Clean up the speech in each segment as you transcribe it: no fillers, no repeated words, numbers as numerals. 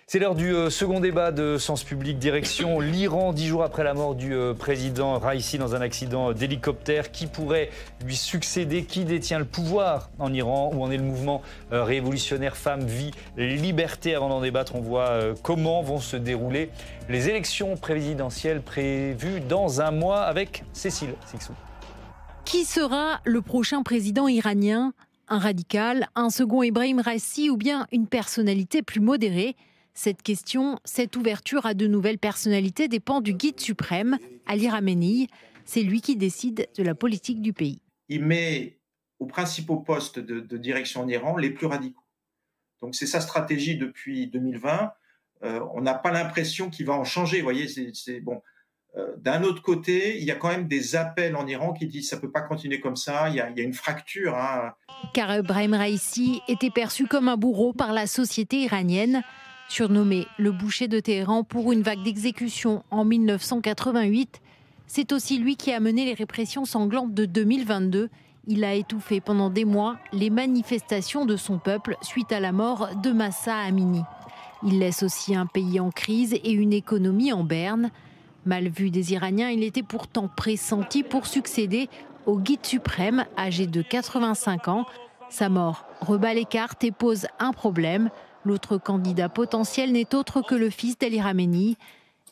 C'est l'heure du second débat de Sens Public, direction l'Iran, 10 jours après la mort du président Raïssi dans un accident d'hélicoptère. Qui pourrait lui succéder? Qui détient le pouvoir en Iran? Où en est le mouvement révolutionnaire Femmes, Vie, Liberté? Avant d'en débattre, on voit comment vont se dérouler les élections présidentielles prévues dans un mois avec Cécile Sixou. Qui sera le prochain président iranien? Un radical, un second Ebrahim Raïssi ou bien une personnalité plus modérée? Cette question, cette ouverture à de nouvelles personnalités dépend du guide suprême, Ali Khamenei. C'est lui qui décide de la politique du pays. Il met aux principaux postes de direction en Iran les plus radicaux. Donc c'est sa stratégie depuis 2020. On n'a pas l'impression qu'il va en changer. Vous voyez, c'est bon. D'un autre côté, il y a quand même des appels en Iran qui disent que ça ne peut pas continuer comme ça, il y a une fracture. Car Ebrahim Raïssi était perçu comme un bourreau par la société iranienne. Surnommé le boucher de Téhéran pour une vague d'exécutions en 1988, c'est aussi lui qui a mené les répressions sanglantes de 2022. Il a étouffé pendant des mois les manifestations de son peuple suite à la mort de Mahsa Amini. Il laisse aussi un pays en crise et une économie en berne. Mal vu des Iraniens, il était pourtant pressenti pour succéder au guide suprême, âgé de 85 ans. Sa mort rebat les cartes et pose un problème. L'autre candidat potentiel n'est autre que le fils d'Ali Khamenei,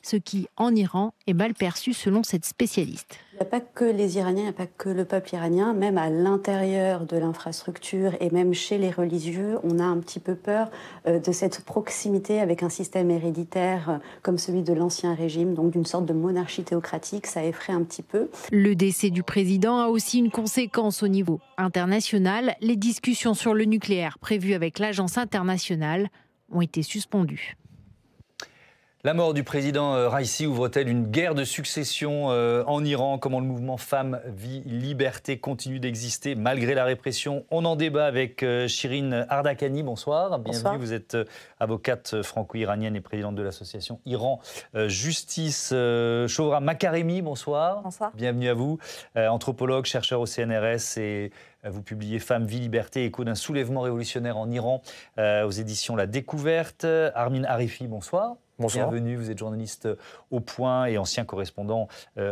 ce qui, en Iran, est mal perçu selon cette spécialiste. Il n'y a pas que les Iraniens, il n'y a pas que le peuple iranien, même à l'intérieur de l'infrastructure et même chez les religieux, on a un petit peu peur de cette proximité avec un système héréditaire comme celui de l'ancien régime, donc d'une sorte de monarchie théocratique, ça effraie un petit peu. Le décès du président a aussi une conséquence au niveau international. Les discussions sur le nucléaire prévues avec l'agence internationale ont été suspendues. La mort du président Raïssi ouvre-t-elle une guerre de succession en Iran? Comment le mouvement Femmes, Vie, Liberté continue d'exister malgré la répression? On en débat avec Shirin Ardakhani. Bonsoir. Bienvenue. Vous êtes avocate franco-iranienne et présidente de l'association Iran Justice. Shohra Makaremi, bonsoir. Bonsoir. Bienvenue à vous. Anthropologue, chercheur au CNRS et vous publiez Femmes, Vie, Liberté, écho d'un soulèvement révolutionnaire en Iran aux éditions La Découverte. Armin Arifi, bonsoir. Bonsoir. Bienvenue, vous êtes journaliste au Point et ancien correspondant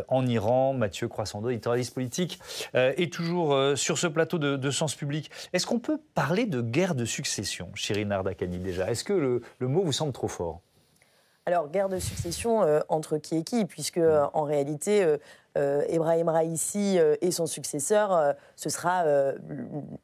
en Iran. Mathieu Croissando, éditorialiste politique, est toujours sur ce plateau de Sens Public. Est-ce qu'on peut parler de guerre de succession, Shirin Ardakhani, déjà? Est-ce que le mot vous semble trop fort? Alors, guerre de succession entre qui et qui, puisque en réalité, Ebrahim Raïssi et son successeur, ce sera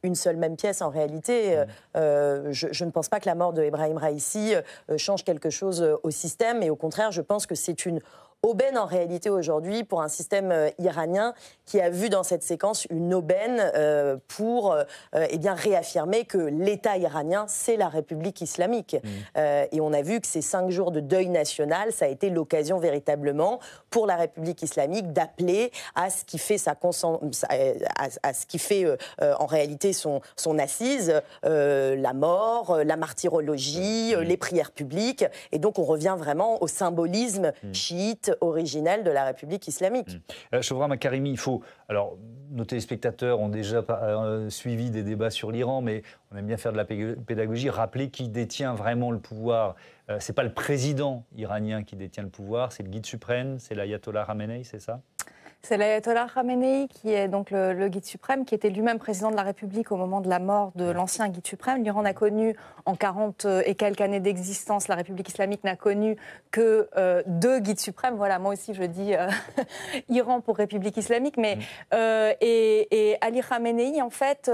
une seule même pièce en réalité. Je ne pense pas que la mort de Ebrahim Raïssi change quelque chose au système, et au contraire, je pense que c'est une aubaine en réalité aujourd'hui pour un système iranien qui a vu dans cette séquence une aubaine pour réaffirmer que l'État iranien, c'est la République islamique. Et on a vu que ces 5 jours de deuil national, ça a été l'occasion véritablement pour la République islamique d'appeler à ce qui fait en réalité son assise, la mort, la martyrologie, les prières publiques. Et donc on revient vraiment au symbolisme chiite originel de la République islamique. Shohra Makaremi, il faut... Alors, nos téléspectateurs ont déjà suivi des débats sur l'Iran, mais on aime bien faire de la pédagogie, rappeler qui détient vraiment le pouvoir. Ce n'est pas le président iranien qui détient le pouvoir, c'est le guide suprême, c'est l'ayatollah Khamenei, c'est ça ? C'est l'ayatollah Khamenei qui est donc le guide suprême, qui était lui-même président de la République au moment de la mort de l'ancien guide suprême. L'Iran a connu, en 40 et quelques années d'existence, la République islamique n'a connu que 2 guides suprêmes. Voilà, moi aussi je dis Iran pour République islamique. Mais, et Ali Khamenei, en fait,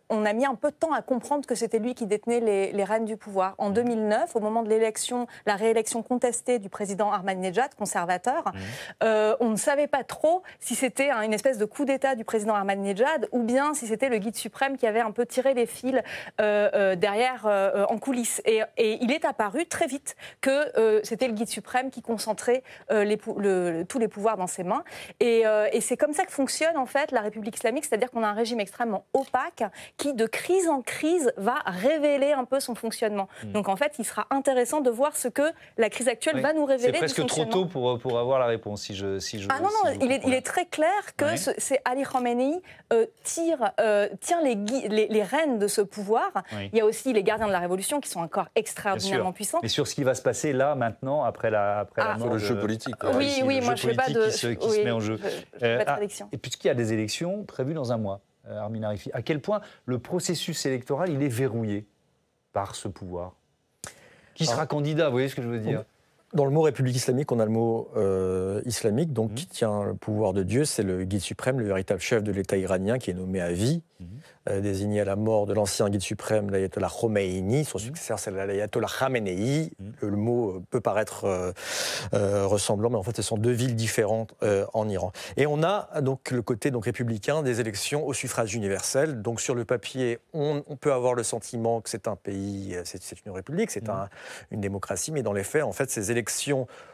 on a mis un peu de temps à comprendre que c'était lui qui détenait les rênes du pouvoir. En 2009, au moment de l'élection, la réélection contestée du président Ahmadinejad, conservateur, on ne savait pas trop si c'était une espèce de coup d'État du président Ahmadinejad ou bien si c'était le guide suprême qui avait un peu tiré les fils derrière en coulisses. Et il est apparu très vite que c'était le guide suprême qui concentrait tous les pouvoirs dans ses mains. Et c'est comme ça que fonctionne en fait la République islamique, c'est-à-dire qu'on a un régime extrêmement opaque qui, de crise en crise, va révéler un peu son fonctionnement. Donc en fait, il sera intéressant de voir ce que la crise actuelle va nous révéler. C'est presque trop tôt pour avoir la réponse. Ah non, il il est très clair que c'est Ali Khamenei tient les rênes de ce pouvoir. Oui. Il y a aussi les gardiens de la révolution qui sont encore extraordinairement puissants. Mais sur ce qui va se passer là, maintenant, après la mort sur le jeu politique. Oui, moi je ne fais pas de... qui se met en jeu. Pas de prédiction. Et puisqu'il y a des élections prévues dans un mois, Armin Arifi, à quel point le processus électoral il est verrouillé par ce pouvoir? Qui sera candidat, vous voyez ce que je veux dire? Dans le mot République islamique, on a le mot islamique, donc qui tient le pouvoir de Dieu. C'est le guide suprême, le véritable chef de l'État iranien, qui est nommé à vie, désigné à la mort de l'ancien guide suprême, l'ayatollah Khomeini. Son successeur, c'est l'ayatollah Khamenei. Le mot peut paraître ressemblant, mais en fait, ce sont deux villes différentes en Iran. Et on a donc le côté républicain des élections au suffrage universel. Donc sur le papier, on peut avoir le sentiment que c'est un pays, c'est une république, c'est une démocratie, mais dans les faits, en fait, ces élections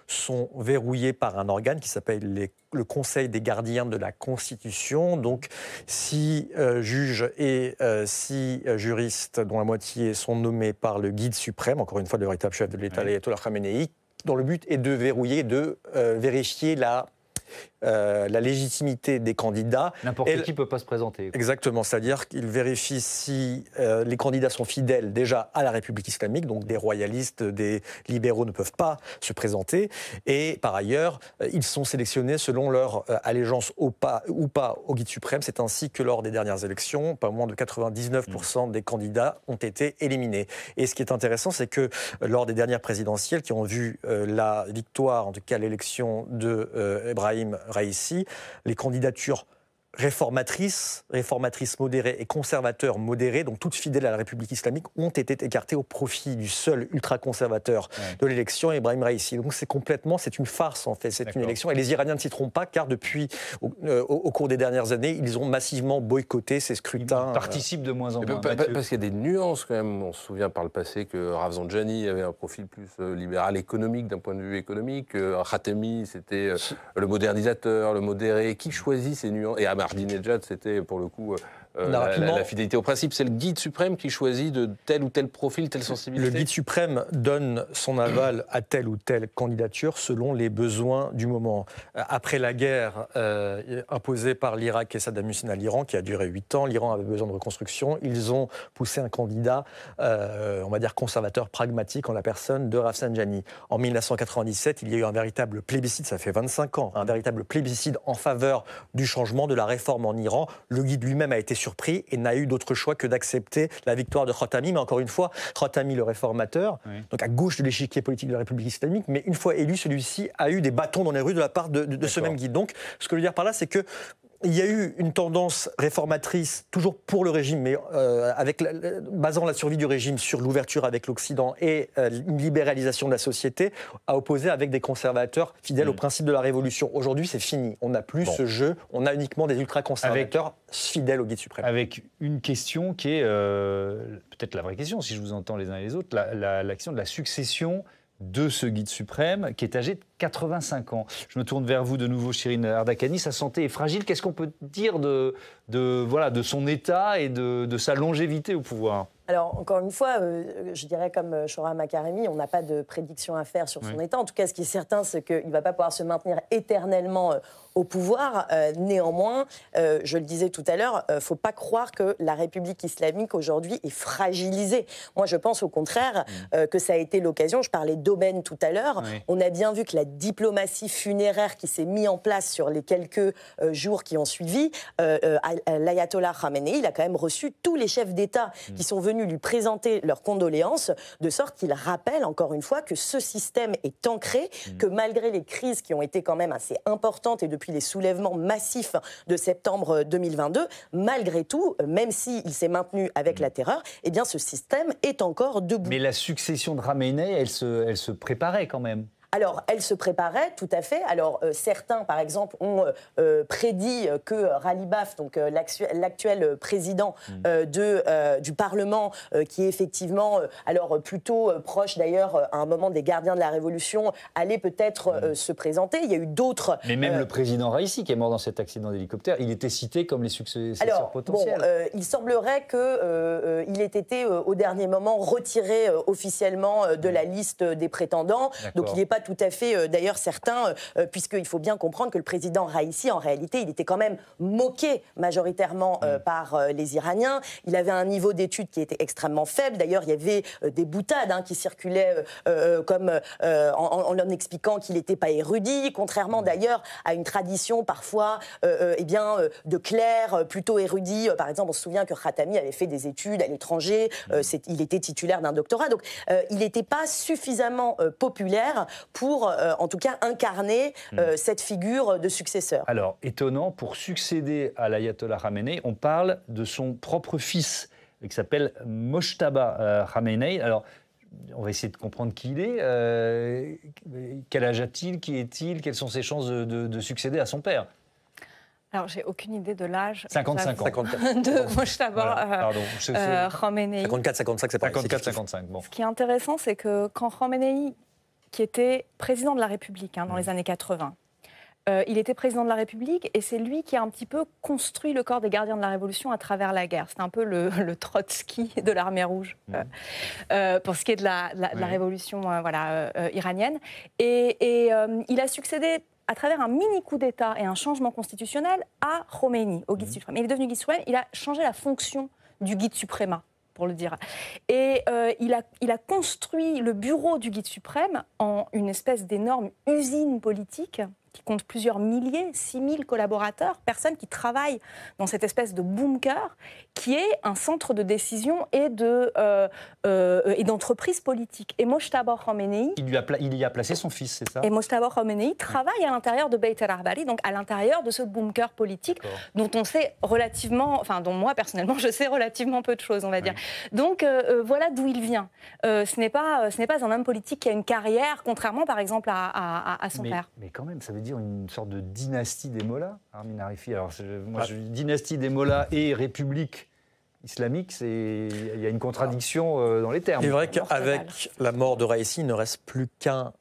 sont verrouillées par un organe qui s'appelle le Conseil des gardiens de la Constitution. Donc, 6 juges et 6 juristes, dont la moitié sont nommés par le guide suprême, encore une fois le véritable chef de l'État, l'ayatollah Khamenei, dont le but est de verrouiller, de vérifier la légitimité des candidats. N'importe qui ne peut pas se présenter. Exactement, c'est-à-dire qu'il vérifie si les candidats sont fidèles déjà à la République islamique, donc des royalistes, des libéraux ne peuvent pas se présenter, et par ailleurs, ils sont sélectionnés selon leur allégeance ou pas au guide suprême. C'est ainsi que lors des dernières élections, pas moins de 99% des candidats ont été éliminés. Et ce qui est intéressant, c'est que lors des dernières présidentielles qui ont vu la victoire, en tout cas l'élection de Ebrahim Raïssi, les candidatures réformatrices modérées et conservateurs modérés, donc toutes fidèles à la République islamique, ont été écartées au profit du seul ultra-conservateur de l'élection, Ebrahim Raïssi. Donc c'est une farce en fait, c'est une élection. Et les Iraniens ne s'y trompent pas, car depuis, au cours des dernières années, ils ont massivement boycotté ces scrutins. Ils participent de moins en moins. Parce qu'il y a des nuances quand même. On se souvient par le passé que Rafsanjani avait un profil plus libéral économique, d'un point de vue économique. Khatami, c'était le modernisateur, le modéré. Qui choisit ces nuances? Et Ahmadinejad, c'était pour le coup la fidélité au principe. C'est le guide suprême qui choisit de tel ou tel profil, telle sensibilité. Le guide suprême donne son aval à telle ou telle candidature selon les besoins du moment. Après la guerre imposée par l'Irak et Saddam Hussein à l'Iran, qui a duré 8 ans, l'Iran avait besoin de reconstruction. Ils ont poussé un candidat, on va dire conservateur, pragmatique, en la personne de Rafsanjani. En 1997, il y a eu un véritable plébiscite, ça fait 25 ans, un véritable plébiscite en faveur du changement, de la réforme en Iran. Le guide lui-même a été surpris et n'a eu d'autre choix que d'accepter la victoire de Khatami. Mais encore une fois, Khatami, le réformateur, donc à gauche de l'échiquier politique de la République islamique, mais une fois élu, celui-ci a eu des bâtons dans les rues de la part de ce même guide. Donc, ce que je veux dire par là, c'est que il y a eu une tendance réformatrice, toujours pour le régime, mais basant la survie du régime sur l'ouverture avec l'Occident et une libéralisation de la société, à opposer avec des conservateurs fidèles au principe de la Révolution. Aujourd'hui, c'est fini. On n'a plus ce jeu. On a uniquement des ultra-conservateurs fidèles au guide suprême. Avec une question qui est peut-être la vraie question, si je vous entends les uns et les autres, la question de la succession de ce guide suprême qui est âgé de 85 ans. Je me tourne vers vous de nouveau, Chirine Ardakani. Sa santé est fragile. Qu'est-ce qu'on peut dire de son état et de sa longévité au pouvoir ? Alors, encore une fois, je dirais comme Shohram Makaremi, on n'a pas de prédiction à faire sur son état. En tout cas, ce qui est certain, c'est qu'il ne va pas pouvoir se maintenir éternellement au pouvoir. Néanmoins, je le disais tout à l'heure, il ne faut pas croire que la République islamique, aujourd'hui, est fragilisée. Moi, je pense au contraire que ça a été l'occasion. Je parlais d'aubaine tout à l'heure. On a bien vu que la diplomatie funéraire qui s'est mise en place sur les quelques jours qui ont suivi, l'ayatollah Khamenei, il a quand même reçu tous les chefs d'État qui sont venus lui présenter leurs condoléances, de sorte qu'il rappelle encore une fois que ce système est ancré, que malgré les crises qui ont été quand même assez importantes et depuis les soulèvements massifs de septembre 2022, malgré tout, même s'il s'est maintenu avec la terreur, eh bien ce système est encore debout. Mais la succession de Khamenei, elle se préparait quand même. Alors, elle se préparait, tout à fait. Alors, certains, par exemple, ont prédit que Ralibaf, donc l'actuel président du Parlement, qui est effectivement, alors plutôt proche d'ailleurs à un moment des gardiens de la Révolution, allait peut-être se présenter. Il y a eu d'autres... Mais même le président Raïssi, qui est mort dans cet accident d'hélicoptère, il était cité comme les successeurs potentiels. Il semblerait qu'il ait été au dernier moment retiré officiellement de la liste des prétendants. Donc, il n'est pas pas tout à fait d'ailleurs certain, puisqu'il faut bien comprendre que le président Raïssi, en réalité, il était quand même moqué majoritairement par les Iraniens. Il avait un niveau d'études qui était extrêmement faible. D'ailleurs, il y avait des boutades qui circulaient comme en expliquant qu'il n'était pas érudit, contrairement d'ailleurs à une tradition parfois de clercs plutôt érudits. Par exemple, on se souvient que Khatami avait fait des études à l'étranger, il était titulaire d'un doctorat. Donc, il n'était pas suffisamment populaire pour, en tout cas, incarner cette figure de successeur. Alors, étonnant, pour succéder à l'ayatollah Khamenei, on parle de son propre fils, qui s'appelle Mojtaba Khamenei. Alors, on va essayer de comprendre qui il est. Quel âge a-t-il? Qui est-il? Quelles sont ses chances de succéder à son père? Alors, j'ai aucune idée de l'âge 55 ans. de Mojtaba Khamenei. 54-55, c'est pas 54-55, bon. Ce qui est intéressant, c'est que quand Khamenei, qui était président de la République dans les années 80, il était président de la République et c'est lui qui a un petit peu construit le corps des gardiens de la Révolution à travers la guerre. C'est un peu le Trotsky de l'armée rouge pour ce qui est de la révolution iranienne. Et il a succédé à travers un mini coup d'État et un changement constitutionnel à Khomeini, au guide suprême. Il est devenu guide suprême, il a changé la fonction du guide suprême, pour le dire. Et il a construit le bureau du guide suprême en une espèce d'énorme usine politique qui compte plusieurs milliers, 6000 collaborateurs, personnes qui travaillent dans cette espèce de bunker qui est un centre de décision et d'entreprise politique. Et Mojtaba Khamenei... Il y a placé son fils, c'est ça? Et Mojtaba Khamenei travaille à l'intérieur de Beit el-Ahbari, donc à l'intérieur de ce bunker politique dont on sait relativement... Enfin, dont moi, personnellement, je sais relativement peu de choses, on va dire. Donc, voilà d'où il vient. Ce n'est pas un homme politique qui a une carrière, contrairement, par exemple, à son père. Mais quand même, ça veut dire une sorte de dynastie des mollahs, Armin Arifi. Alors, dynastie des mollahs et république islamique, il y a une contradiction dans les termes. C'est vrai qu'avec la mort de Raïssi, il ne reste plus qu'un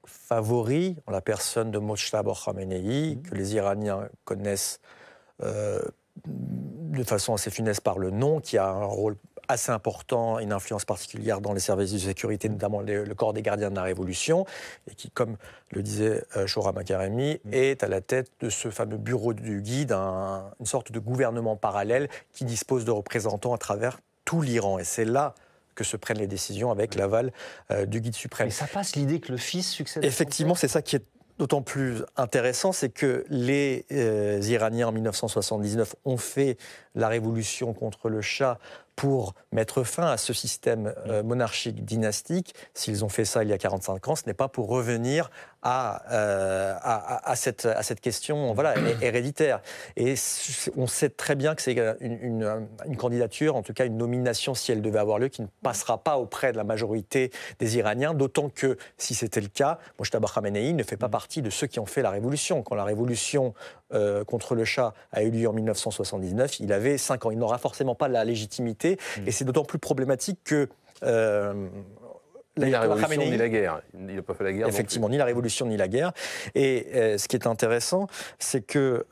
favori, en la personne de Mojtaba Khamenei, que les Iraniens connaissent de façon assez funeste par le nom, qui a un rôle assez important, une influence particulière dans les services de sécurité, notamment le corps des gardiens de la Révolution, et qui, comme le disait Shoura Makaremi, est à la tête de ce fameux bureau du guide, une sorte de gouvernement parallèle qui dispose de représentants à travers tout l'Iran. Et c'est là que se prennent les décisions avec l'aval du guide suprême. Mais ça passe l'idée que le fils succède. Effectivement, c'est ça qui est d'autant plus intéressant, c'est que les Iraniens en 1979 ont fait la révolution contre le Shah pour mettre fin à ce système monarchique dynastique. S'ils ont fait ça il y a 45 ans, ce n'est pas pour revenir à cette question héréditaire. Et on sait très bien que c'est une candidature, en tout cas une nomination, si elle devait avoir lieu, qui ne passera pas auprès de la majorité des Iraniens, d'autant que, si c'était le cas, Mojtaba Khamenei ne fait pas partie de ceux qui ont fait la révolution. Quand la révolution contre le Shah a eu lieu en 1979, il avait 5 ans. Il n'aura forcément pas la légitimité, et c'est d'autant plus problématique que... Ni la révolution, ni la guerre. Il n'a pas fait la guerre. Effectivement, ni la révolution, ni la guerre. Et ce qui est intéressant, c'est que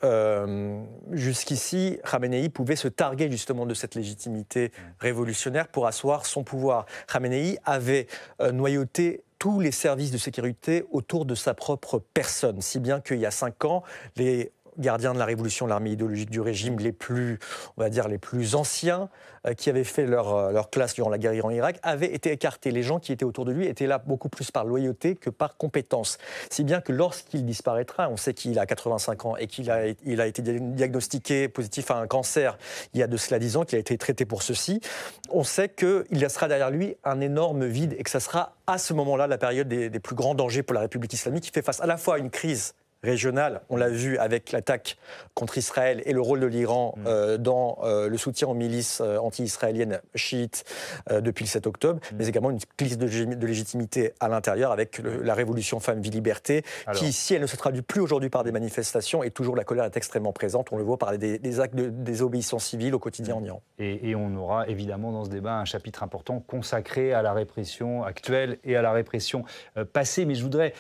jusqu'ici, Khamenei pouvait se targuer justement de cette légitimité révolutionnaire pour asseoir son pouvoir. Khamenei avait noyauté tous les services de sécurité autour de sa propre personne, si bien qu'il y a 5 ans, les gardiens de la Révolution, l'armée idéologique du régime, les plus anciens, qui avaient fait leur classe durant la guerre Iran-Irak, avaient été écartés. Les gens qui étaient autour de lui étaient là beaucoup plus par loyauté que par compétence. Si bien que lorsqu'il disparaîtra, on sait qu'il a 85 ans et qu'il a été diagnostiqué positif à un cancer il y a de cela 10 ans, qu'il a été traité pour ceci, on sait qu'il laissera derrière lui un énorme vide et que ça sera à ce moment-là la période des plus grands dangers pour la République islamique, qui fait face à la fois à une crise régionale, on l'a vu avec l'attaque contre Israël et le rôle de l'Iran dans le soutien aux milices anti-israéliennes chiites depuis le 7 octobre, mais également une crise de légitimité à l'intérieur avec la révolution Femmes, Vie, Liberté, qui, si elle ne se traduit plus aujourd'hui par des manifestations, et toujours la colère est extrêmement présente, on le voit par des actes de désobéissance civile au quotidien en Iran. Et on aura évidemment dans ce débat un chapitre important consacré à la répression actuelle et à la répression passée, mais je voudrais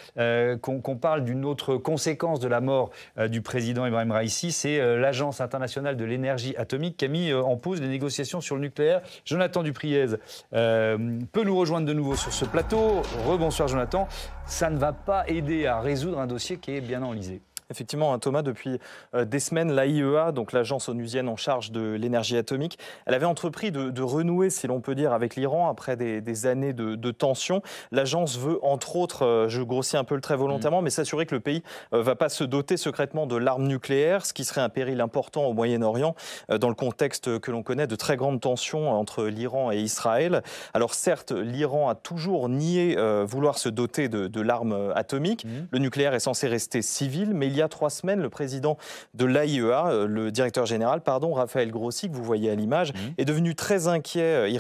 qu'on parle d'une autre conséquence conséquence de la mort du président Ibrahim Raïssi, c'est l'Agence internationale de l'énergie atomique qui a mis en pause les négociations sur le nucléaire. Jonathan Dupriez peut nous rejoindre de nouveau sur ce plateau. Rebonsoir Jonathan. Ça ne va pas aider à résoudre un dossier qui est bien enlisé. Effectivement, Thomas, depuis des semaines, l'AIEA, donc l'agence onusienne en charge de l'énergie atomique, elle avait entrepris de renouer, si l'on peut dire, avec l'Iran après des années de tensions. L'agence veut, entre autres, je grossis un peu le trait volontairement, mais s'assurer que le pays ne va pas se doter secrètement de l'arme nucléaire, ce qui serait un péril important au Moyen-Orient, dans le contexte que l'on connaît de très grandes tensions entre l'Iran et Israël. Alors certes, l'Iran a toujours nié vouloir se doter de l'arme atomique. Le nucléaire est censé rester civil, mais il y a 3 semaines, le président de l'AIEA, le directeur général, Raphaël Grossi, que vous voyez à l'image, est revenu très inquiet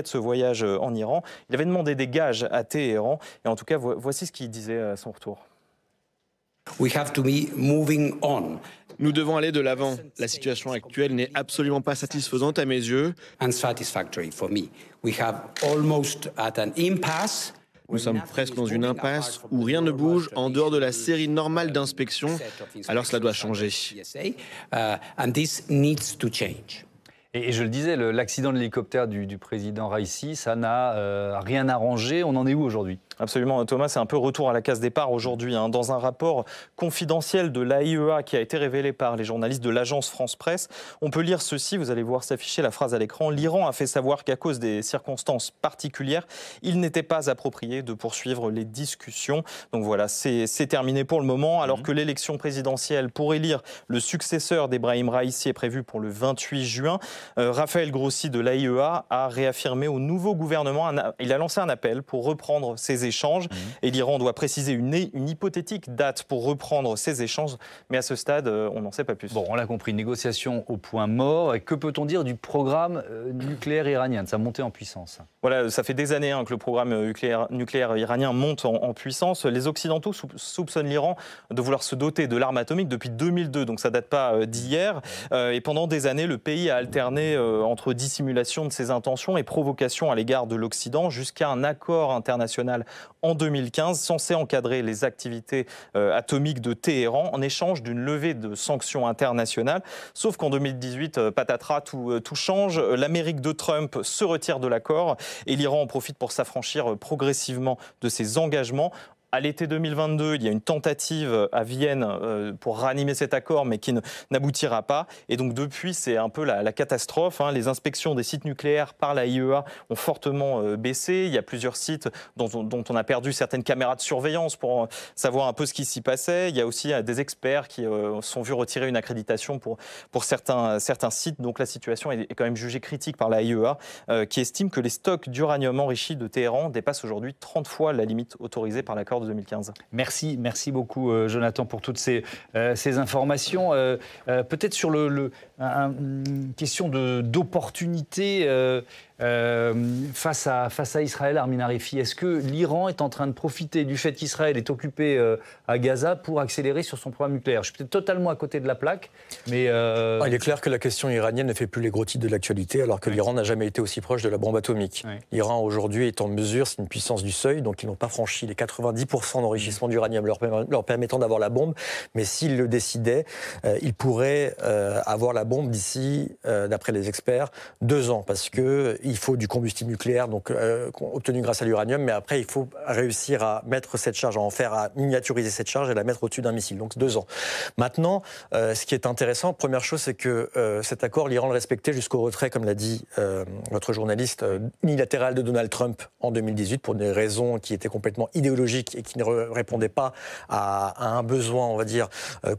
de ce voyage en Iran. Il avait demandé des gages à Téhéran. Et en tout cas, voici ce qu'il disait à son retour. Nous devons aller de l'avant. La situation actuelle n'est absolument pas satisfaisante à mes yeux. Nous sommes presque dans une impasse où rien ne bouge en dehors de la série normale d'inspections. Alors cela doit changer. Et je le disais, l'accident de l'hélicoptère du président Raïssi, ça n'a rien arrangé. On en est où aujourd'hui ? Absolument, Thomas, c'est un peu retour à la case départ aujourd'hui. Dans un rapport confidentiel de l'AIEA qui a été révélé par les journalistes de l'agence France Presse, on peut lire ceci, vous allez voir s'afficher la phrase à l'écran. L'Iran a fait savoir qu'à cause des circonstances particulières, il n'était pas approprié de poursuivre les discussions. Donc voilà, c'est terminé pour le moment, alors que l'élection présidentielle pour élire le successeur d'Ebrahim Raïssi est prévue pour le 28 juin. Raphaël Grossi de l'AIEA a réaffirmé au nouveau gouvernement, il a lancé un appel pour reprendre ces échanges. Et l'Iran doit préciser une hypothétique date pour reprendre ces échanges. Mais à ce stade, on n'en sait pas plus. Bon, on l'a compris, négociation au point mort. Et que peut-on dire du programme nucléaire iranien, de sa montée en puissance ? Voilà, ça fait des années que le programme nucléaire iranien monte en puissance. Les Occidentaux soupçonnent l'Iran de vouloir se doter de l'arme atomique depuis 2002, donc ça ne date pas d'hier. Et pendant des années, le pays a alterné entre dissimulation de ses intentions et provocation à l'égard de l'Occident, jusqu'à un accord international en 2015 censé encadrer les activités atomiques de Téhéran en échange d'une levée de sanctions internationales. Sauf qu'en 2018, patatras, tout change. L'Amérique de Trump se retire de l'accord et l'Iran en profite pour s'affranchir progressivement de ses engagements. À l'été 2022, il y a une tentative à Vienne pour ranimer cet accord, mais qui n'aboutira pas. Et donc depuis, c'est un peu la catastrophe. Les inspections des sites nucléaires par l'AIEA ont fortement baissé. Il y a plusieurs sites dont on a perdu certaines caméras de surveillance pour savoir un peu ce qui s'y passait. Il y a aussi des experts qui sont vus retirer une accréditation pour certains sites. Donc la situation est quand même jugée critique par l'AIEA, qui estime que les stocks d'uranium enrichi de Téhéran dépassent aujourd'hui 30 fois la limite autorisée par l'accord de 2015. Merci beaucoup Jonathan pour toutes ces informations. Peut-être sur une question d'opportunité face à Israël, Armin Arifi. Est-ce que l'Iran est en train de profiter du fait qu'Israël est occupé à Gaza pour accélérer sur son programme nucléaire ? Je suis peut-être totalement à côté de la plaque, mais... Il est clair que la question iranienne ne fait plus les gros titres de l'actualité, alors que l'Iran n'a jamais été aussi proche de la bombe atomique. L'Iran aujourd'hui est en mesure, c'est une puissance du seuil, donc ils n'ont pas franchi les 90% d'enrichissement d'uranium leur permettant d'avoir la bombe, mais s'ils le décidaient, ils pourraient avoir la bombe d'ici, d'après les experts, 2 ans, parce qu'il faut du combustible nucléaire donc, obtenu grâce à l'uranium, mais après il faut réussir à mettre cette charge, à miniaturiser cette charge et la mettre au-dessus d'un missile, donc 2 ans. Maintenant, ce qui est intéressant, première chose, c'est que cet accord, l'Iran le respectait jusqu'au retrait, comme l'a dit notre journaliste, unilatéral de Donald Trump en 2018, pour des raisons qui étaient complètement idéologiques et qui ne répondaient pas à un besoin, on va dire,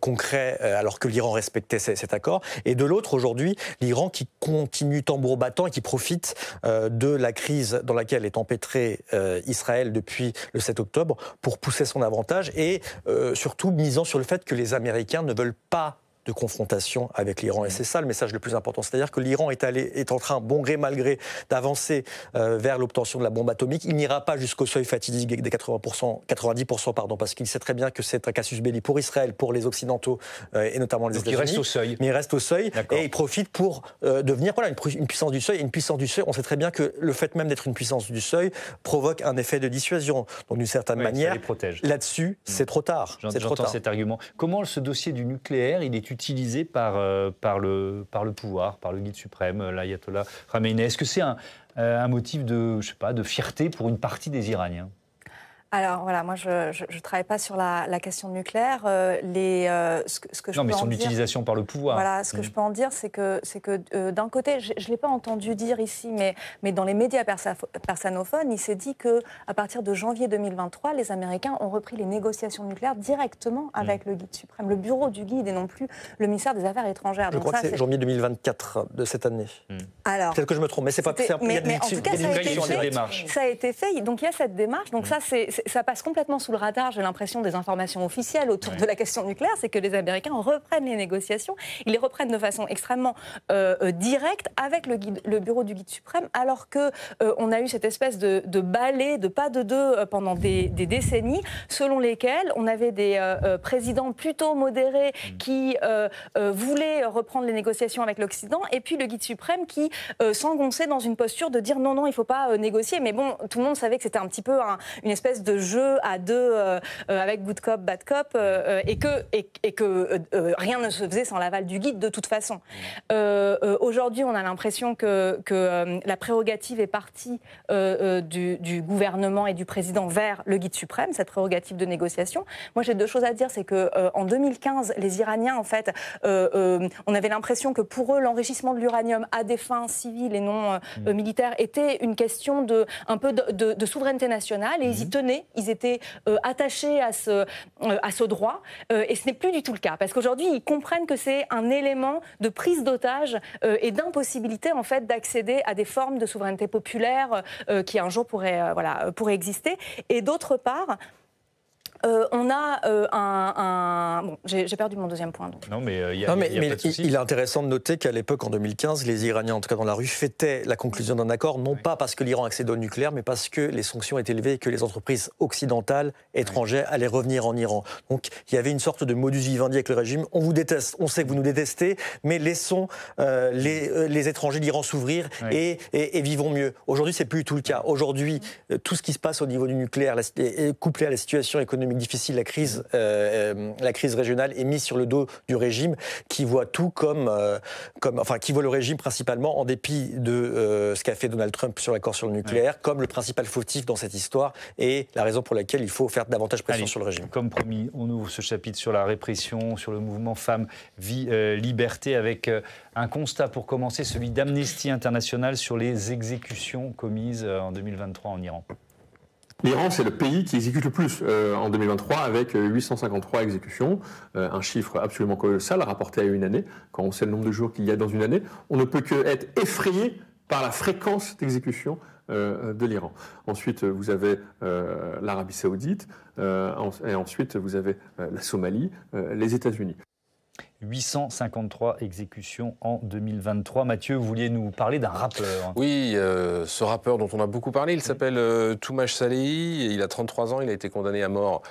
concret, alors que l'Iran respectait cet accord. Et de l'autre, aujourd'hui, l'Iran qui continue tambour battant et qui profite de la crise dans laquelle est empêtré Israël depuis le 7 octobre pour pousser son avantage et surtout misant sur le fait que les Américains ne veulent pas de confrontation avec l'Iran. Et c'est ça le message le plus important. C'est-à-dire que l'Iran est en train, bon gré mal gré, d'avancer vers l'obtention de la bombe atomique. Il n'ira pas jusqu'au seuil fatidique des 90%, parce qu'il sait très bien que c'est un casus belli pour Israël, pour les Occidentaux et notamment les États-Unis. Il reste au seuil. Mais il reste au seuil et il profite pour devenir une puissance du seuil. Et une puissance du seuil, on sait très bien que le fait même d'être une puissance du seuil provoque un effet de dissuasion. Donc d'une certaine manière, là-dessus, c'est trop tard. J'entends cet argument. Comment ce dossier du nucléaire, il est utilisé par le pouvoir, par le guide suprême, l'ayatollah Khamenei? Est-ce que c'est un motif de fierté pour une partie des Iraniens? Alors voilà, moi je ne travaille pas sur la question nucléaire. Ce que je non, mais peux son en dire, utilisation par le pouvoir. Voilà, ce que je peux en dire, c'est que d'un côté, je ne l'ai pas entendu dire ici, mais dans les médias persanophones, il s'est dit qu'à partir de janvier 2023, les Américains ont repris les négociations nucléaires directement avec le guide suprême, le bureau du guide et non plus le ministère des Affaires étrangères. Je crois que c'est janvier 2024 de cette année. Alors, peut-être que je me trompe, mais c'est pas. Mais en tout cas, ça a été fait. Donc il y a cette démarche. Donc ça passe complètement sous le radar, j'ai l'impression, des informations officielles autour de la question nucléaire, c'est que les Américains reprennent les négociations, ils les reprennent de façon extrêmement directe avec le bureau du guide suprême, alors qu'on a eu cette espèce de balai, de pas de deux pendant des décennies, selon lesquelles on avait des présidents plutôt modérés qui voulaient reprendre les négociations avec l'Occident, et puis le guide suprême qui s'engonçait dans une posture de dire non, il ne faut pas négocier. Mais bon, tout le monde savait que c'était un petit peu une espèce de jeu à deux avec good cop, bad cop, et que rien ne se faisait sans l'aval du guide de toute façon. Aujourd'hui, on a l'impression que la prérogative est partie du gouvernement et du président vers le guide suprême, cette prérogative de négociation. Moi, j'ai deux choses à dire. C'est qu'en 2015, les Iraniens, en fait, on avait l'impression que pour eux, l'enrichissement de l'uranium à des fins civiles et non militaires était une question un peu de souveraineté nationale, et ils y tenaient, ils étaient attachés à ce droit, et ce n'est plus du tout le cas, parce qu'aujourd'hui, ils comprennent que c'est un élément de prise d'otage et d'impossibilité, en fait, d'accéder à des formes de souveraineté populaire qui un jour pourraient exister. Et d'autre part, on a Bon, j'ai perdu mon deuxième point. Donc. Non, mais il y a pas de souci. Il est intéressant de noter qu'à l'époque, en 2015, les Iraniens, en tout cas dans la rue, fêtaient la conclusion d'un accord, non pas parce que l'Iran accédait au nucléaire, mais parce que les sanctions étaient levées et que les entreprises occidentales, étrangères, allaient revenir en Iran. Donc il y avait une sorte de modus vivendi avec le régime. On vous déteste, on sait que vous nous détestez, mais laissons les étrangers d'Iran s'ouvrir et vivons mieux. Aujourd'hui, c'est plus du tout le cas. Aujourd'hui, tout ce qui se passe au niveau du nucléaire, couplé à la situation économique difficile, la crise régionale est mise sur le dos du régime qui voit tout qui voit le régime principalement, en dépit de ce qu'a fait Donald Trump sur l'accord sur le nucléaire, comme le principal fautif dans cette histoire et la raison pour laquelle il faut faire davantage pression sur le régime. Comme promis, on ouvre ce chapitre sur la répression, sur le mouvement Femmes, Vie, Liberté, avec un constat pour commencer, celui d'Amnesty International sur les exécutions commises en 2023 en Iran. L'Iran, c'est le pays qui exécute le plus en 2023, avec 853 exécutions, un chiffre absolument colossal rapporté à une année. Quand on sait le nombre de jours qu'il y a dans une année, on ne peut qu'être effrayé par la fréquence d'exécution de l'Iran. Ensuite, vous avez l'Arabie Saoudite, et ensuite vous avez la Somalie, les États-Unis. 853 exécutions en 2023. Mathieu, vous vouliez nous parler d'un rappeur. Oui, ce rappeur dont on a beaucoup parlé, il s'appelle Toumash Salehi, il a 33 ans, il a été condamné à mort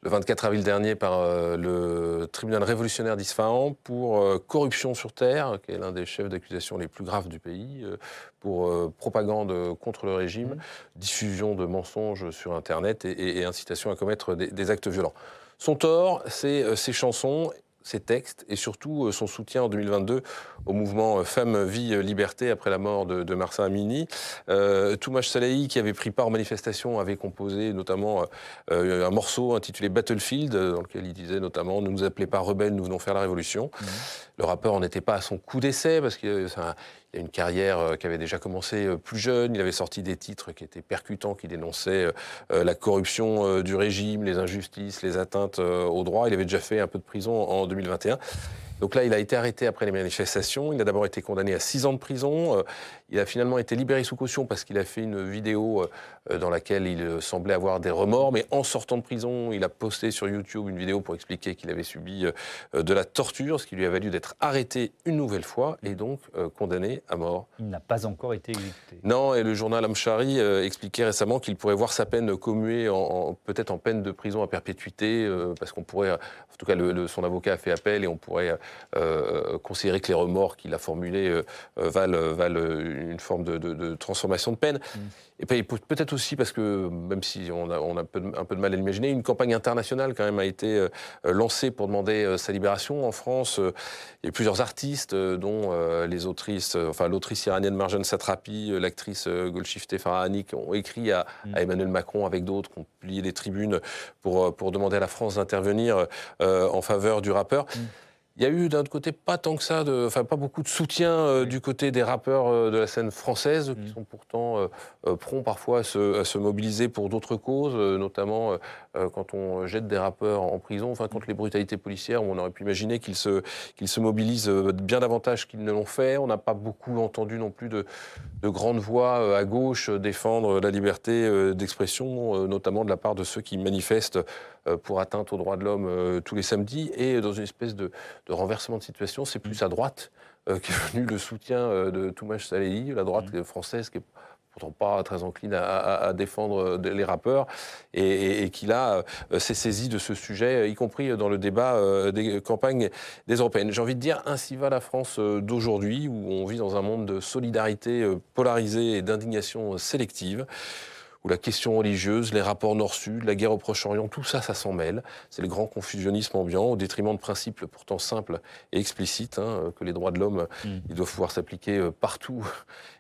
le 24 avril dernier par le tribunal révolutionnaire d'Isfahan pour corruption sur terre, qui est l'un des chefs d'accusation les plus graves du pays, pour propagande contre le régime, diffusion de mensonges sur Internet et incitation à commettre des actes violents. Son tort, c'est ses chansons, ses textes et surtout son soutien en 2022 au mouvement Femmes, Vie, Liberté après la mort de Mahsa Amini. Toumash Salehi, qui avait pris part aux manifestations, avait composé notamment un morceau intitulé Battlefield, dans lequel il disait notamment « Ne nous appelez pas rebelles, nous venons faire la révolution ». Le rappeur n'était pas à son coup d'essai parce qu'il a une carrière qui avait déjà commencé plus jeune. Il avait sorti des titres qui étaient percutants, qui dénonçaient la corruption du régime, les injustices, les atteintes aux droits. Il avait déjà fait un peu de prison en 2021. Donc là, il a été arrêté après les manifestations. Il a d'abord été condamné à 6 ans de prison. Il a finalement été libéré sous caution parce qu'il a fait une vidéo dans laquelle il semblait avoir des remords. Mais en sortant de prison, il a posté sur YouTube une vidéo pour expliquer qu'il avait subi de la torture, ce qui lui a valu d'être arrêté une nouvelle fois et donc condamné à mort. Il n'a pas encore été exécuté. Non, et le journal Amchari expliquait récemment qu'il pourrait voir sa peine commuée peut-être en peine de prison à perpétuité, parce qu'on pourrait, en tout cas son avocat a fait appel et on pourrait considérer que les remords qu'il a formulés valent une forme de transformation de peine. Et puis peut-être aussi parce que, même si on a un peu de mal à l'imaginer, une campagne internationale quand même a été lancée pour demander sa libération. En France, il y a plusieurs artistes, dont l'autrice iranienne Marjane Satrapi, l'actrice Golshifteh Farahani, qui ont écrit à Emmanuel Macron avec d'autres, qui ont plié les tribunes pour demander à la France d'intervenir en faveur du rappeur. Il y a eu d'un autre côté pas tant que ça, pas beaucoup de soutien du côté des rappeurs de la scène française, qui sont pourtant prompts parfois à se mobiliser pour d'autres causes, notamment quand on jette des rappeurs en prison, contre les brutalités policières, où on aurait pu imaginer qu'ils se mobilisent bien davantage qu'ils ne l'ont fait. On n'a pas beaucoup entendu non plus de grandes voix à gauche défendre la liberté d'expression, notamment de la part de ceux qui manifestent pour atteinte aux droits de l'homme tous les samedis. Et dans une espèce de renversement de situation, c'est plus à droite qu'est venu le soutien de Toumache Salehi, la droite française qui est pourtant pas très encline à défendre les rappeurs, et qui là s'est saisi de ce sujet, y compris dans le débat des campagnes des européennes. J'ai envie de dire, ainsi va la France d'aujourd'hui, où on vit dans un monde de solidarité polarisée et d'indignation sélective, où la question religieuse, les rapports Nord-Sud, la guerre au Proche-Orient, tout ça, ça s'en mêle. C'est le grand confusionnisme ambiant, au détriment de principes pourtant simples et explicites, que les droits de l'homme, ils doivent pouvoir s'appliquer partout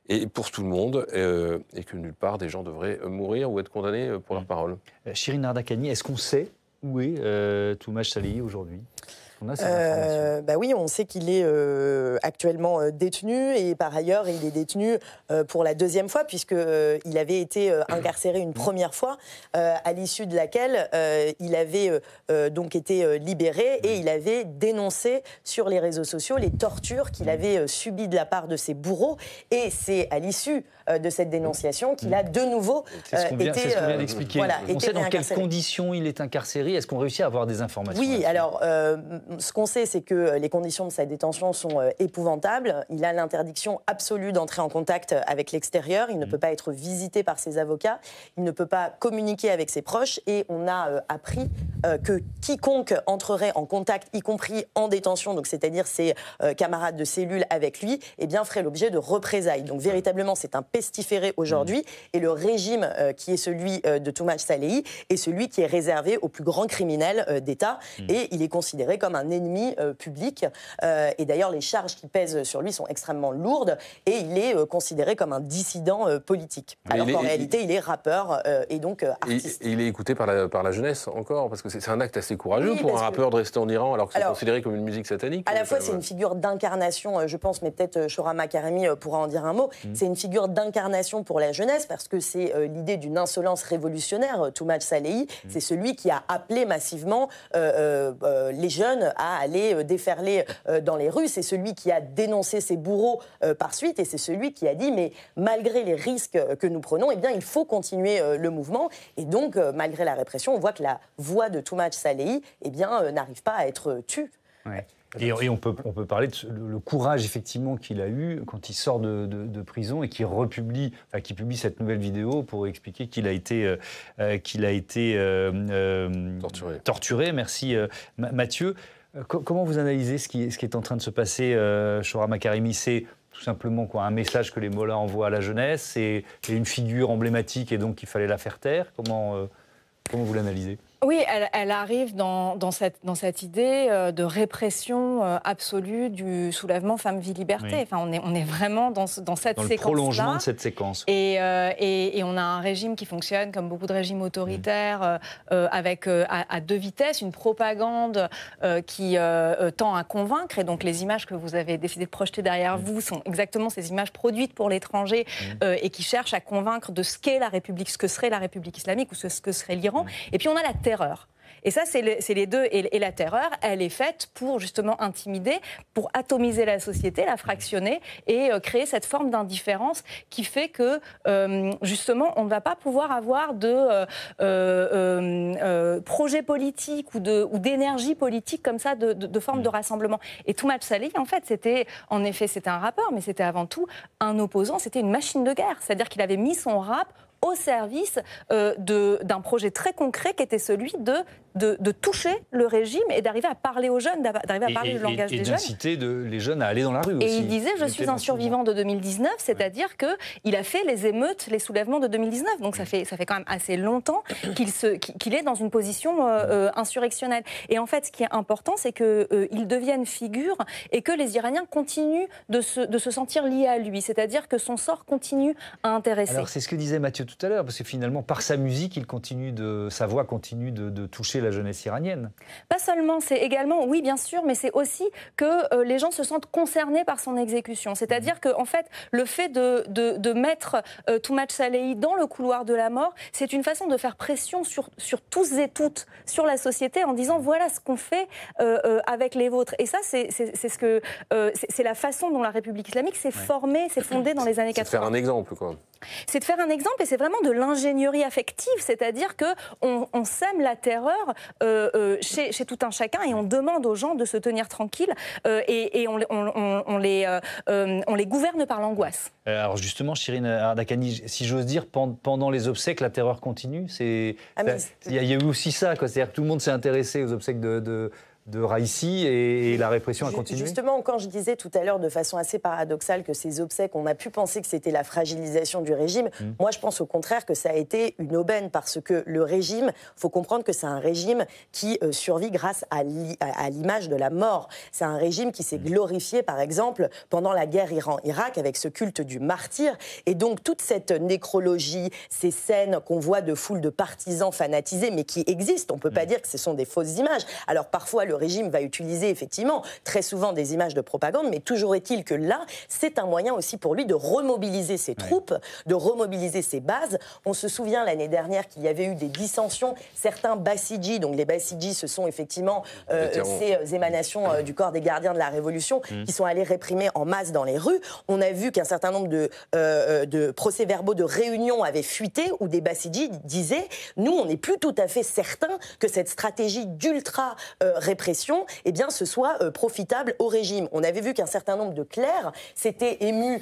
et pour tout le monde, et que nulle part des gens devraient mourir ou être condamnés pour leurs paroles. Chirine Ardakani, est-ce qu'on sait où est Toumache Salehi aujourd'hui ? On a ces informations. Oui, on sait qu'il est actuellement détenu, et par ailleurs, il est détenu pour la deuxième fois, puisqu'il avait été incarcéré une première fois, à l'issue de laquelle il avait donc été libéré, et il avait dénoncé sur les réseaux sociaux les tortures qu'il avait subies de la part de ses bourreaux, et c'est à l'issue de cette dénonciation qu'il a de nouveau c'est ce qu'on vient d'expliquer. On sait dans quelles conditions il est incarcéré. Est-ce qu'on réussit à avoir des informations ? Oui, alors ce qu'on sait, c'est que les conditions de sa détention sont épouvantables. Il a l'interdiction absolue d'entrer en contact avec l'extérieur. Il ne peut pas être visité par ses avocats. Il ne peut pas communiquer avec ses proches. Et on a appris que quiconque entrerait en contact, y compris en détention, donc c'est-à-dire ses camarades de cellule avec lui, eh bien ferait l'objet de représailles. Donc véritablement, c'est un pestiféré aujourd'hui. Et le régime qui est celui de Toumache Salehi est celui qui est réservé aux plus grands criminels d'État. Et il est considéré comme un ennemi public. Et d'ailleurs, les charges qui pèsent sur lui sont extrêmement lourdes. Et il est considéré comme un dissident politique. Alors qu'en réalité, il est rappeur et donc artiste. Et il est écouté par la jeunesse encore, parce que c'est un acte assez courageux pour un rappeur de rester en Iran, alors que c'est considéré comme une musique satanique. À la fois, c'est une figure d'incarnation, je pense, mais peut-être Shohrama Karimi pourra en dire un mot. C'est une figure d'incarnation pour la jeunesse, parce que c'est l'idée d'une insolence révolutionnaire. Toumache Salehi, c'est celui qui a appelé massivement les jeunes à aller déferler dans les rues. C'est celui qui a dénoncé ses bourreaux par suite, et c'est celui qui a dit, mais malgré les risques que nous prenons, eh bien, il faut continuer le mouvement. Et donc, malgré la répression, on voit que la voix de Toumache Salehi, eh bien, n'arrive pas à être tue. Ouais. Et on peut parler de le courage effectivement qu'il a eu quand il sort de prison et qu'il publie cette nouvelle vidéo pour expliquer qu'il a été torturé. Merci Mathieu. Comment vous analysez ce qui est en train de se passer, Shohrama Karimi? C'est tout simplement un message que les mollahs envoient à la jeunesse, c'est une figure emblématique et donc il fallait la faire taire. Comment vous l'analysez? Oui, elle arrive dans cette idée de répression absolue du soulèvement Femmes-Vie-Liberté. Oui. Enfin, on est vraiment dans cette séquence-là. Dans le prolongement de cette séquence. Et on a un régime qui fonctionne comme beaucoup de régimes autoritaires, avec à deux vitesses, une propagande qui tend à convaincre. Et donc les images que vous avez décidé de projeter derrière vous sont exactement ces images produites pour l'étranger et qui cherchent à convaincre de ce qu'est la République, ce que serait la République islamique ou ce que serait l'Iran. Et puis on a la terreur. Et ça, c'est les deux. Et la terreur, elle est faite pour justement intimider, pour atomiser la société, la fractionner et créer cette forme d'indifférence qui fait que, justement, on ne va pas pouvoir avoir de projet politique ou d'énergie politique comme ça, de forme de rassemblement. Et Toomas Salehi, en fait, c'était un rappeur, mais c'était avant tout un opposant, c'était une machine de guerre. C'est-à-dire qu'il avait mis son rap au service d'un projet très concret qui était celui de toucher le régime et d'arriver à parler aux jeunes, d'arriver à parler le langage des jeunes. Et d'inciter les jeunes à aller dans la rue aussi. Et il disait « Je suis un survivant de 2019 », c'est-à-dire qu'il a fait les émeutes, les soulèvements de 2019. Donc ça fait quand même assez longtemps qu'il est dans une position insurrectionnelle. Et en fait, ce qui est important, c'est qu'il devienne figure et que les Iraniens continuent de se sentir liés à lui. C'est-à-dire que son sort continue à intéresser. Alors c'est ce que disait Mathieu tout à l'heure, parce que finalement, par sa musique, sa voix continue de toucher la jeunesse iranienne. Pas seulement, c'est également, oui bien sûr, mais c'est aussi que les gens se sentent concernés par son exécution. C'est-à-dire que, en fait, le fait de mettre Toomas Salehi dans le couloir de la mort, c'est une façon de faire pression sur tous et toutes, sur la société, en disant voilà ce qu'on fait avec les vôtres. Et ça, c'est la façon dont la République islamique s'est formée, s'est fondée dans les années 80. C'est de faire un exemple, quoi. C'est de faire un exemple, et c'est vraiment de l'ingénierie affective, c'est-à-dire qu'on sème la terreur chez tout un chacun et on demande aux gens de se tenir tranquilles et on les gouverne par l'angoisse. Alors justement, Chirine Ardakani, si j'ose dire, pendant les obsèques, la terreur continue. Il y a eu aussi ça, quoi. C'est-à-dire que tout le monde s'est intéressé aux obsèques de Raïssi et la répression a continué. Justement, quand je disais tout à l'heure de façon assez paradoxale que ces obsèques, on a pu penser que c'était la fragilisation du régime, moi je pense au contraire que ça a été une aubaine parce que le régime, il faut comprendre que c'est un régime qui survit grâce à l'image de la mort. C'est un régime qui s'est glorifié par exemple pendant la guerre Iran-Irak avec ce culte du martyr et donc toute cette nécrologie, ces scènes qu'on voit de foules de partisans fanatisés mais qui existent, on ne peut pas dire que ce sont des fausses images. Alors parfois le régime va utiliser effectivement très souvent des images de propagande, mais toujours est-il que là, c'est un moyen aussi pour lui de remobiliser ses troupes, de remobiliser ses bases. On se souvient l'année dernière qu'il y avait eu des dissensions. Certains Bassidji, donc les Bassidji, ce sont effectivement ces émanations du corps des gardiens de la Révolution qui sont allés réprimer en masse dans les rues. On a vu qu'un certain nombre de procès-verbaux de réunions avaient fuité où des Bassidji disaient « Nous, on n'est plus tout à fait certains que cette stratégie d'ultra-répression eh bien, ce soit profitable au régime. » On avait vu qu'un certain nombre de clercs s'étaient émus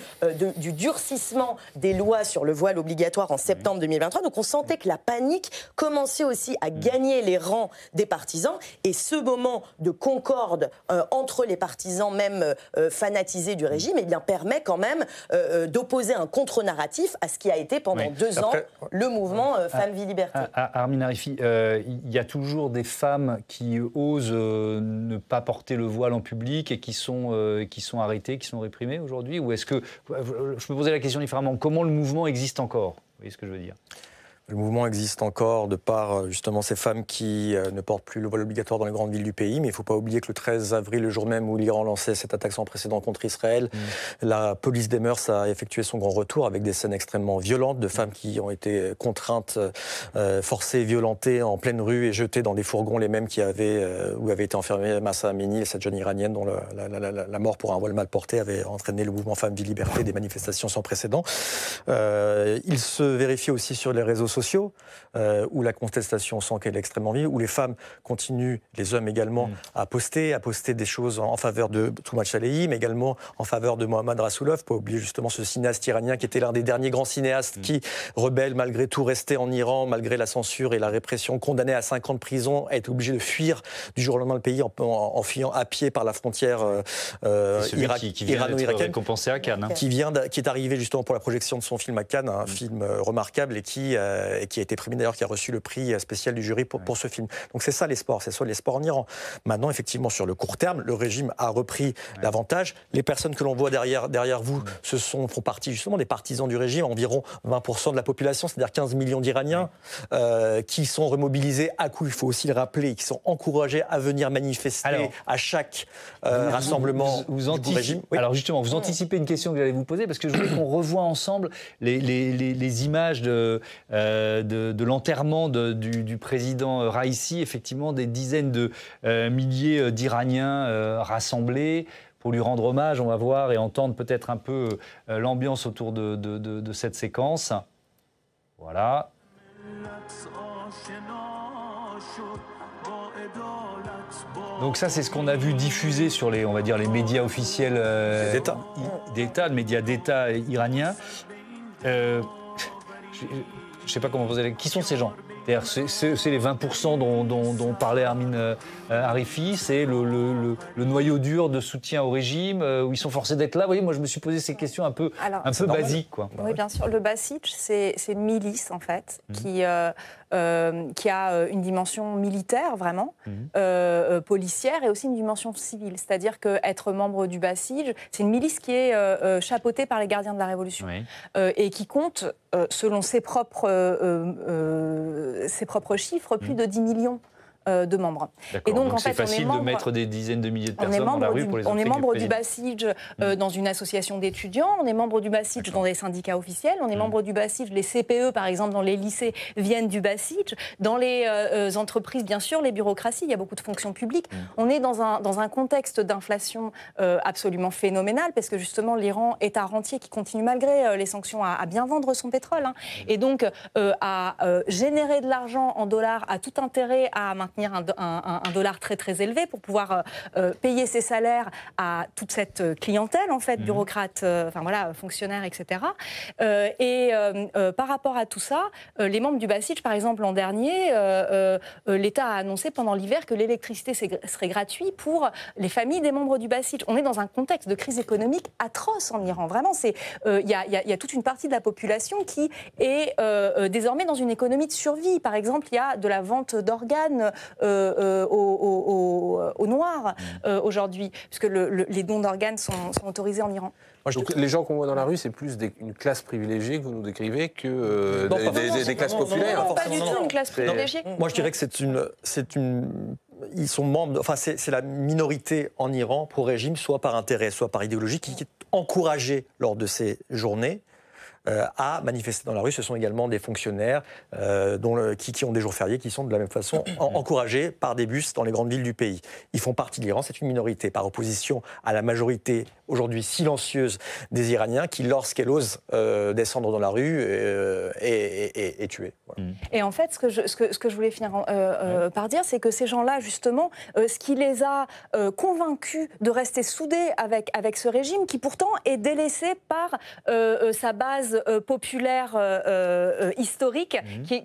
du durcissement des lois sur le voile obligatoire en septembre 2023. Donc on sentait que la panique commençait aussi à gagner les rangs des partisans. Et ce moment de concorde entre les partisans même fanatisés du régime eh bien, permet quand même d'opposer un contre-narratif à ce qui a été pendant 2 ans le mouvement Femmes, Vie, Liberté. Armin Arifi, il y a toujours des femmes qui osent ne pas porter le voile en public et qui sont arrêtées, qui sont réprimées aujourd'hui? Ou est-ce que, je me posais la question différemment, comment le mouvement existe encore? Vous voyez ce que je veux dire? Le mouvement existe encore de par justement ces femmes qui ne portent plus le voile obligatoire dans les grandes villes du pays. Mais il ne faut pas oublier que le 13 avril, le jour même où l'Iran lançait cette attaque sans précédent contre Israël, la police des mœurs a effectué son grand retour avec des scènes extrêmement violentes de femmes qui ont été contraintes, forcées, violentées en pleine rue et jetées dans des fourgons, les mêmes où avait été enfermée Mahsa Amini, cette jeune Iranienne dont la mort pour un voile mal porté avait entraîné le mouvement Femmes, Vie, Liberté, des manifestations sans précédent. Il se vérifie aussi sur les réseaux sociaux, où la contestation sent qu'elle est extrêmement vive, où les femmes continuent, les hommes également, à poster des choses en faveur de Toomas Salehi, mais également en faveur de Mohammad Rasoulov, pas oublier justement ce cinéaste iranien qui était l'un des derniers grands cinéastes qui, rebelle malgré tout, restait en Iran, malgré la censure et la répression, condamné à 5 ans de prison, a été obligé de fuir du jour au lendemain le pays en fuyant à pied par la frontière irano-irakienne, récompensé à Cannes, qui est arrivé justement pour la projection de son film à Cannes, un film remarquable et qui a été primé d'ailleurs, qui a reçu le prix spécial du jury pour ce film. Donc c'est ça l'espoir, c'est ça l'espoir en Iran. Maintenant, effectivement, sur le court terme, le régime a repris l'avantage. Les personnes que l'on voit derrière vous, font partie justement des partisans du régime, environ 20% de la population, c'est-à-dire 15 millions d'Iraniens, qui sont remobilisés à coup, il faut aussi le rappeler, qui sont encouragés à venir manifester à chaque rassemblement du régime. Oui. Alors justement, vous anticipez une question que j'allais vous poser, parce que je voulais qu'on revoie ensemble les images de l'enterrement du président Raïssi, effectivement, des dizaines de milliers d'Iraniens rassemblés pour lui rendre hommage. On va voir et entendre peut-être un peu l'ambiance autour de cette séquence. Voilà. Donc ça, c'est ce qu'on a vu diffuser sur les, on va dire, les médias officiels d'État, les médias d'État iraniens. Je ne sais pas comment vous allez... Qui sont ces gens ? C'est les 20% dont parlait Armin Arifi, c'est le noyau dur de soutien au régime, où ils sont forcés d'être là. Vous voyez, moi, je me suis posé ces questions un peu basiques, quoi. Oui, bien sûr. Le Basij, c'est une milice, en fait, qui a une dimension militaire, vraiment, policière, et aussi une dimension civile. C'est-à-dire qu'être membre du Basij, c'est une milice qui est chapeautée par les gardiens de la Révolution, et qui compte, selon ses propres chiffres, plus de 10 millions de membres. Et donc en fait, c'est facile de mettre des dizaines de milliers de personnes dans la rue pour les On est membre du Basij dans une association d'étudiants, on est membre du Basij dans des syndicats officiels, on est membre du Basij, les CPE par exemple dans les lycées viennent du Basij, dans les entreprises bien sûr, les bureaucraties, il y a beaucoup de fonctions publiques. On est dans un contexte d'inflation absolument phénoménal parce que justement l'Iran est un rentier qui continue malgré les sanctions à bien vendre son pétrole, hein, et donc à générer de l'argent en dollars, a tout intérêt à maintenir un dollar très très élevé pour pouvoir payer ses salaires à toute cette clientèle en fait, bureaucrates, fonctionnaires, etc. Par rapport à tout ça, les membres du Basij, par exemple l'an dernier, l'État a annoncé pendant l'hiver que l'électricité serait gratuite pour les familles des membres du Basij. On est dans un contexte de crise économique atroce en Iran. Vraiment, il y a toute une partie de la population qui est désormais dans une économie de survie. Par exemple, il y a de la vente d'organes aux Noirs aujourd'hui, puisque les dons d'organes sont autorisés en Iran. Donc, les gens qu'on voit dans la rue, c'est plus une classe privilégiée que vous nous décrivez que des classes populaires. Non, pas du tout une classe privilégiée. Moi, je dirais que ils sont membres, enfin c'est la minorité en Iran pro-régime, soit par intérêt, soit par idéologie, qui est encouragée lors de ces journées à manifester dans la rue. Ce sont également des fonctionnaires qui ont des jours fériés, qui sont de la même façon encouragés par des bus dans les grandes villes du pays. Ils font partie de l'Iran, c'est une minorité, par opposition à la majorité aujourd'hui silencieuse des Iraniens qui, lorsqu'elle ose descendre dans la rue, est tuée. Voilà. Et en fait, ce que je voulais finir par dire, c'est que ces gens-là, justement, ce qui les a convaincus de rester soudés avec ce régime, qui pourtant est délaissé par sa base populaire historique,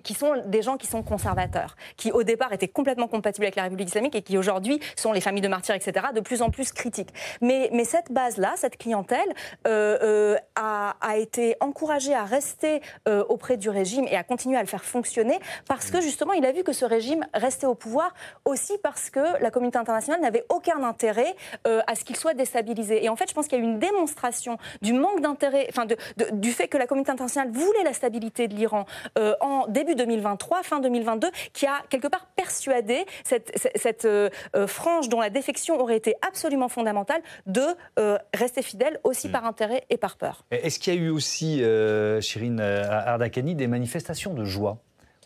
qui sont des gens qui sont conservateurs, qui au départ étaient complètement compatibles avec la République islamique et qui aujourd'hui sont les familles de martyrs, etc., de plus en plus critiques. Mais cette base-là, cette clientèle, a été encouragée à rester auprès du régime et à continuer à le faire fonctionner parce que justement il a vu que ce régime restait au pouvoir aussi parce que la communauté internationale n'avait aucun intérêt à ce qu'il soit déstabilisé. Et en fait, je pense qu'il y a eu une démonstration du manque d'intérêt, enfin du fait que la communauté internationale voulait la stabilité de l'Iran en début 2023, fin 2022, qui a quelque part persuadé cette frange dont la défection aurait été absolument fondamentale de rester fidèle aussi par intérêt et par peur. Est-ce qu'il y a eu aussi, Shirin Ardakani, des manifestations de joie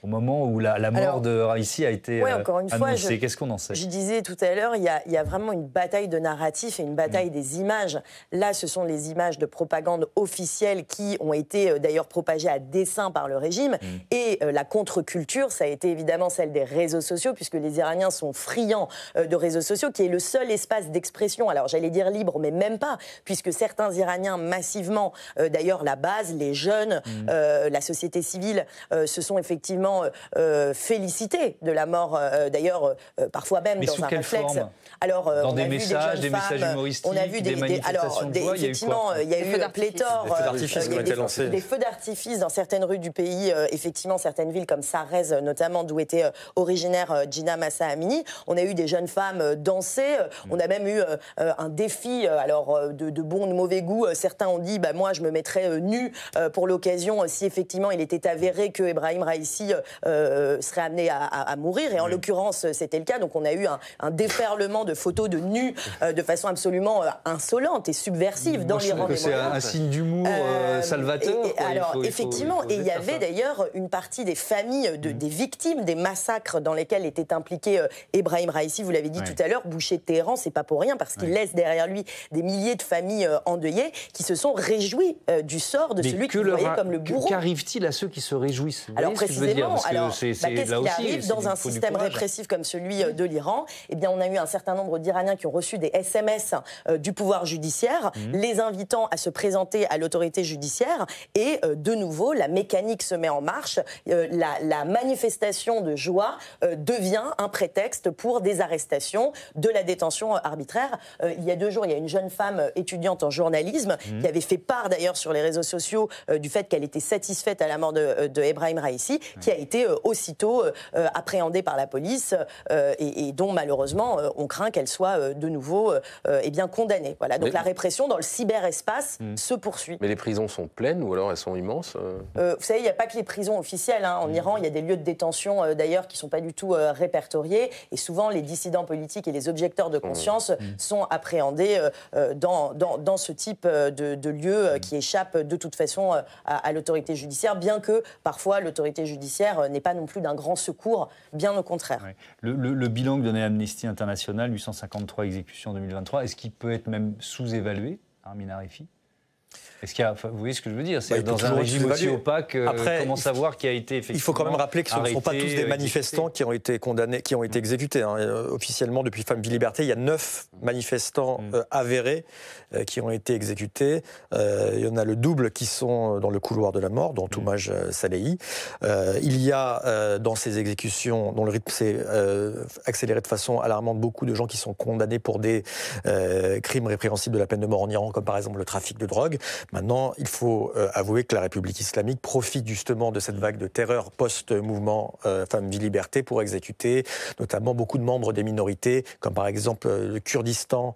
au moment où la mort de Raïssi a été annoncée? Qu'est-ce qu'on en sait? Je disais tout à l'heure, il y a vraiment une bataille de narratifs et une bataille des images. Là, ce sont les images de propagande officielle qui ont été d'ailleurs propagées à dessein par le régime. Et la contre-culture, ça a été évidemment celle des réseaux sociaux, puisque les Iraniens sont friands de réseaux sociaux, qui est le seul espace d'expression. Alors, j'allais dire libre, mais même pas, puisque certains Iraniens massivement, d'ailleurs la base, les jeunes, la société civile, se sont effectivement félicité de la mort, d'ailleurs, parfois même mais dans un réflexe. Alors, dans des messages humoristiques, on a vu des manifestations de joie, effectivement, il y a eu pléthore, des feux d'artifice dans certaines rues du pays, effectivement, certaines villes comme Sarrez, notamment, d'où était originaire Gina Massa Amini. On a eu des jeunes femmes danser, on a même eu un défi, alors de bon ou de mauvais goût. Certains ont dit, moi, je me mettrais nue pour l'occasion, si effectivement il était avéré que Ebrahim Raïssi serait amené à mourir. Et en l'occurrence, c'était le cas. Donc on a eu un déferlement de photos de nus de façon absolument insolente et subversive dans l'Iran. C'est un signe d'humour salvateur. Alors, effectivement, et il y avait d'ailleurs une partie des familles des victimes des massacres dans lesquels était impliqué Ebrahim Raïssi, vous l'avez dit tout à l'heure, boucher de Téhéran, c'est pas pour rien, parce qu'il laisse derrière lui des milliers de familles endeuillées qui se sont réjouies du sort de celui qu'ils voyaient comme le bourreau. Qu'arrive-t-il à ceux qui se réjouissent? Alors précisément, qu'est-ce qui arrive dans un système répressif comme celui de l'Iran? Eh bien, on a eu un certain nombre d'Iraniens qui ont reçu des SMS du pouvoir judiciaire, les invitant à se présenter à l'autorité judiciaire, et de nouveau, la mécanique se met en marche, la manifestation de joie devient un prétexte pour des arrestations, de la détention arbitraire. Il y a 2 jours, il y a une jeune femme étudiante en journalisme qui avait fait part d'ailleurs sur les réseaux sociaux du fait qu'elle était satisfaite à la mort de Ebrahim Raïssi, qui a été aussitôt appréhendée par la police et dont malheureusement on craint qu'elle soit de nouveau condamnée. Voilà. Donc la répression dans le cyberespace se poursuit. Mais les prisons sont pleines ou alors elles sont immenses Vous savez, il n'y a pas que les prisons officielles. En Iran, il y a des lieux de détention d'ailleurs qui ne sont pas du tout répertoriés. Et souvent, les dissidents politiques et les objecteurs de conscience sont appréhendés dans ce type de lieu qui échappe de toute façon à l'autorité judiciaire, bien que parfois l'autorité judiciaire n'est pas non plus d'un grand secours, bien au contraire. Ouais. Le bilan que donnait Amnesty International, 853 exécutions en 2023, est-ce qu'il peut être même sous-évalué, Armin Arifi? Est-ce qu'il y a, vous voyez ce que je veux dire? C'est dans un régime aussi opaque, comment savoir qui a été effectivement. Il faut quand même rappeler que ce ne sont pas tous des manifestants qui ont été condamnés, qui ont été exécutés. Officiellement, depuis Femmes, Vie, Liberté, il y a 9 manifestants avérés qui ont été exécutés. Il y en a le double qui sont dans le couloir de la mort, dont Toumaj Salehi. Il y a dans ces exécutions, dont le rythme s'est accéléré de façon alarmante, beaucoup de gens qui sont condamnés pour des crimes répréhensibles de la peine de mort en Iran, comme par exemple le trafic de drogue. Maintenant, il faut avouer que la République islamique profite justement de cette vague de terreur post-mouvement Femmes, Vie, Liberté pour exécuter notamment beaucoup de membres des minorités, comme par exemple le Kurdistan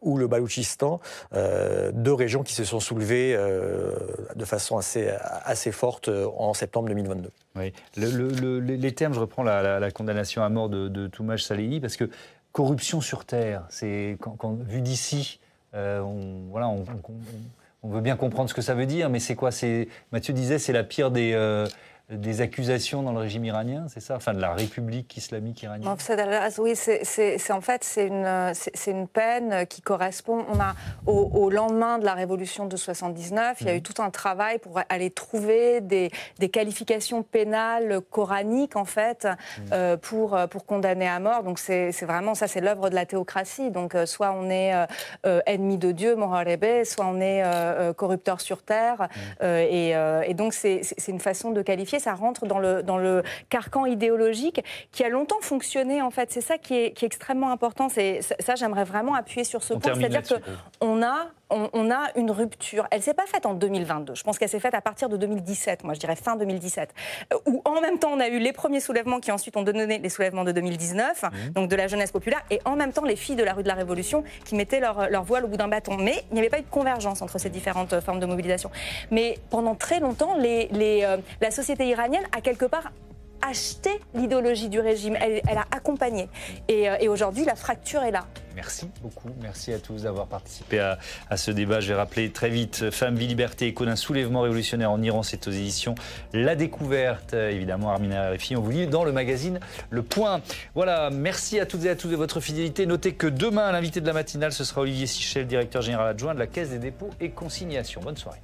ou le Baloutchistan, 2 régions qui se sont soulevées de façon assez forte en septembre 2022. Oui. Les termes, je reprends la condamnation à mort de Toumaj Salehi, parce que corruption sur terre, c'est vu d'ici, on veut bien comprendre ce que ça veut dire, mais c'est quoi? Mathieu disait, c'est la pire des accusations dans le régime iranien, c'est ça? Enfin, de la République islamique iranienne. Oui, c'est une peine qui correspond. On a au lendemain de la révolution de 79, il y a eu tout un travail pour aller trouver des qualifications pénales coraniques en fait pour condamner à mort. Donc c'est vraiment ça, c'est l'œuvre de la théocratie. Donc soit on est ennemi de Dieu, Moharebe, soit on est corrupteur sur terre. Et donc c'est une façon de qualifier. Ça rentre dans le carcan idéologique qui a longtemps fonctionné, en fait. C'est ça qui est extrêmement important. Ça, j'aimerais vraiment appuyer sur ce point. C'est-à-dire qu'on a une rupture. Elle ne s'est pas faite en 2022. Je pense qu'elle s'est faite à partir de 2017, moi je dirais fin 2017. Où en même temps, on a eu les premiers soulèvements qui ensuite ont donné les soulèvements de 2019, donc de la jeunesse populaire, et en même temps les filles de la rue de la Révolution qui mettaient leur voile au bout d'un bâton. Mais il n'y avait pas eu de convergence entre ces différentes formes de mobilisation. Mais pendant très longtemps, la société iranienne a quelque part acheté l'idéologie du régime, elle a accompagné. Et aujourd'hui, la fracture est là. Merci beaucoup, merci à tous d'avoir participé à ce débat. Je vais rappeler très vite, Femmes, Vie, Liberté, écho d'un soulèvement révolutionnaire en Iran, c'est aux éditions La Découverte. Évidemment, Armin Arifi, on vous lit dans le magazine Le Point. Voilà, merci à toutes et à tous de votre fidélité. Notez que demain, l'invité de la matinale, ce sera Olivier Sichel, directeur général adjoint de la Caisse des dépôts et consignations. Bonne soirée.